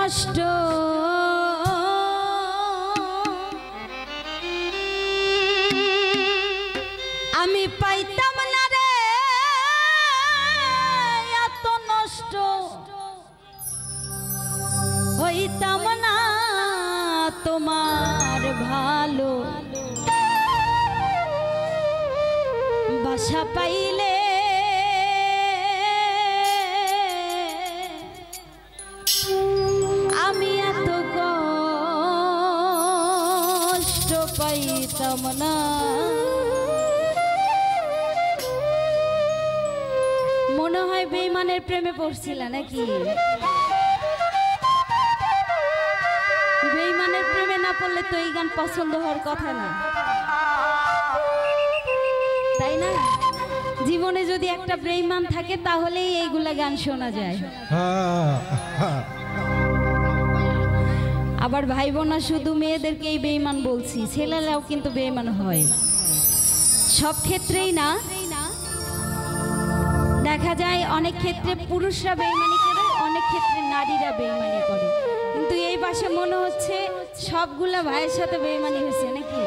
কষ্ট আমি পাইতাম না রে, এত নষ্ট হইতাম না তোমার ভালো বাসা পাইলে আমি এত কষ্ট পাইতাম না। মনে হয় বেঈমানের প্রেমে পড়ছিল নাকি? বেঈমানের প্রেমে না পড়লে তো এই গান পছন্দ হওয়ার কথা না, তাই না? জীবনে যদি একটা বেঈমান থাকে তাহলেই এইগুলা গান শোনা যায়। আবার ভাই বোনা শুধু মেয়েদেরকে এই বেঈমান বলছি, ছেলেরাও কিন্তু বেঈমান হয়, সব ক্ষেত্রেই না। দেখা যায় অনেক ক্ষেত্রে পুরুষরা বেঈমানি করে, অনেক ক্ষেত্রে নারীরা বেঈমানি করে, কিন্তু এই পাশে মনে হচ্ছে সবগুলা ভাইয়ের সাথে বেঈমানি হয়েছে নাকি?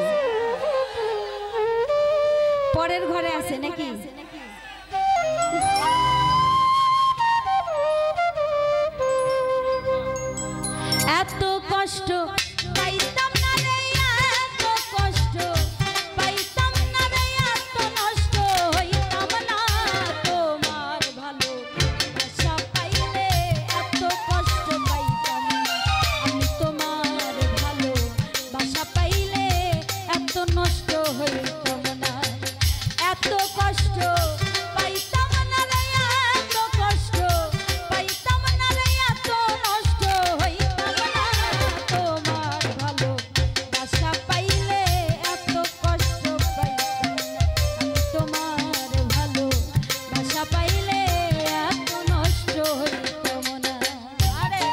পরের ঘরে আছে নাকি? এত কষ্ট পাইতাম না রে, এত কষ্ট পাইতাম না রে, এত নষ্ট হইতাম না তোমার ভালো বাসা পাইলে, এত কষ্ট পাইতাম না আমি তোমার ভালো বাসা পাইলে, এত নষ্ট হইতাম না, এত কষ্ট পাইতাম না রে, এত কষ্ট পাইতাম না রে, এত নষ্ট হইতাম না তোমার ভালো বাসা পাইলে, এত কষ্ট পাইতাম না আমি তোমার ভালো বাসা পাইলে, এত নষ্ট হইতাম না। আরে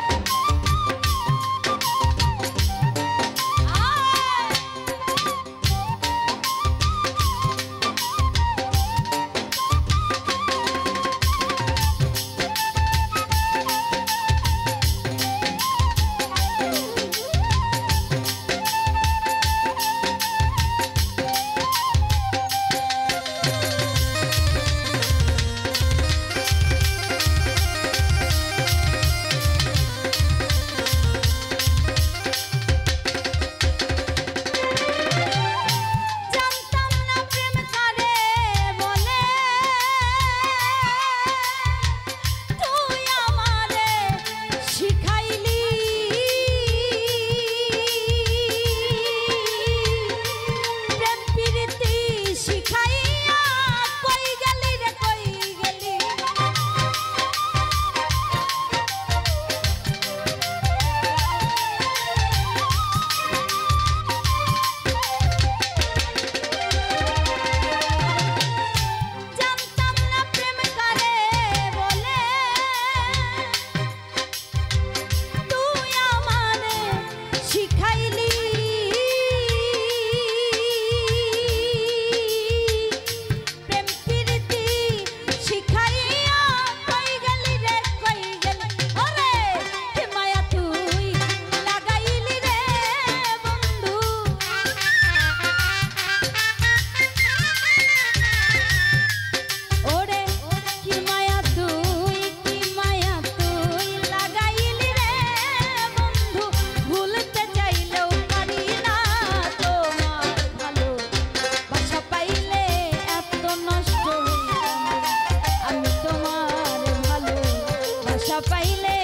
পাইলে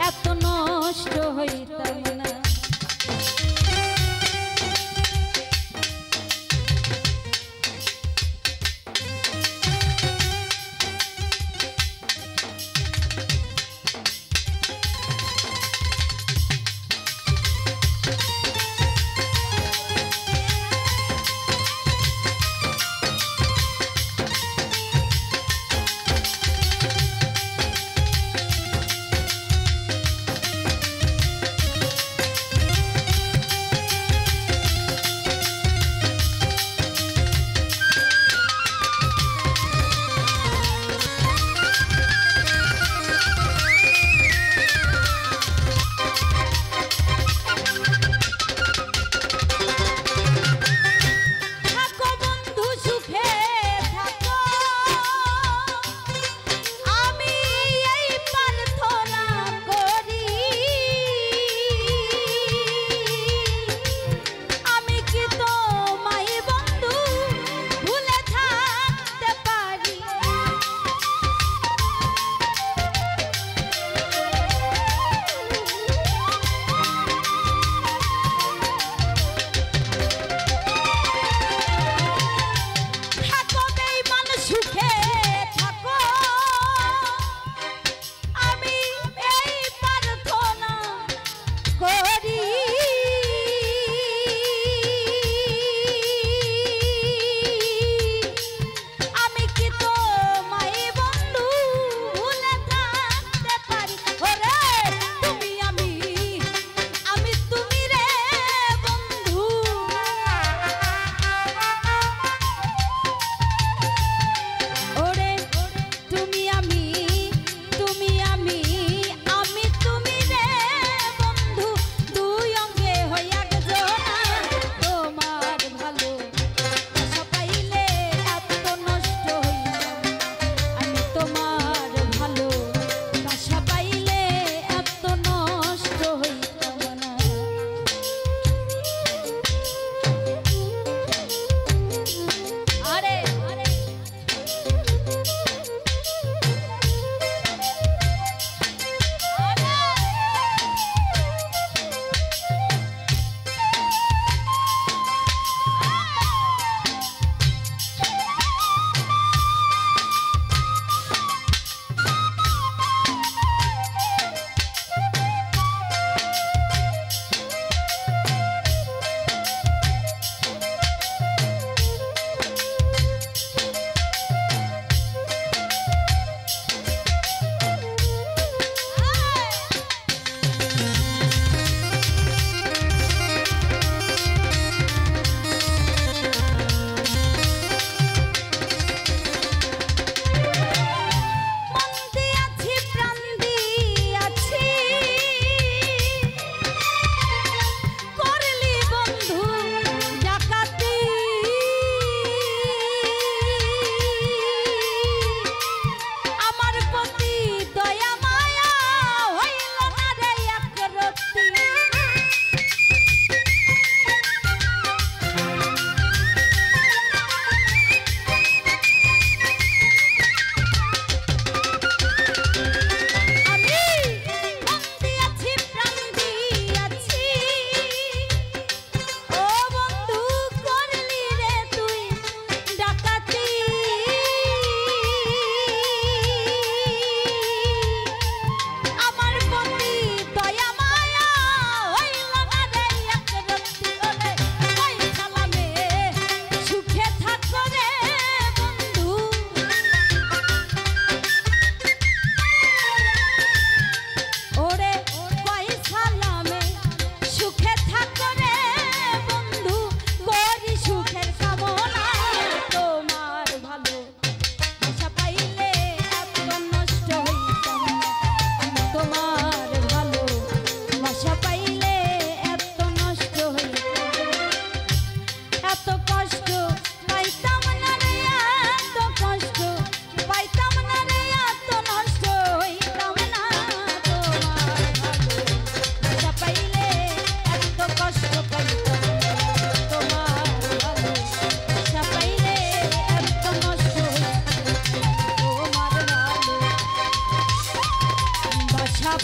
এত নষ্ট হইতাম না।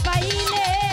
পাইলে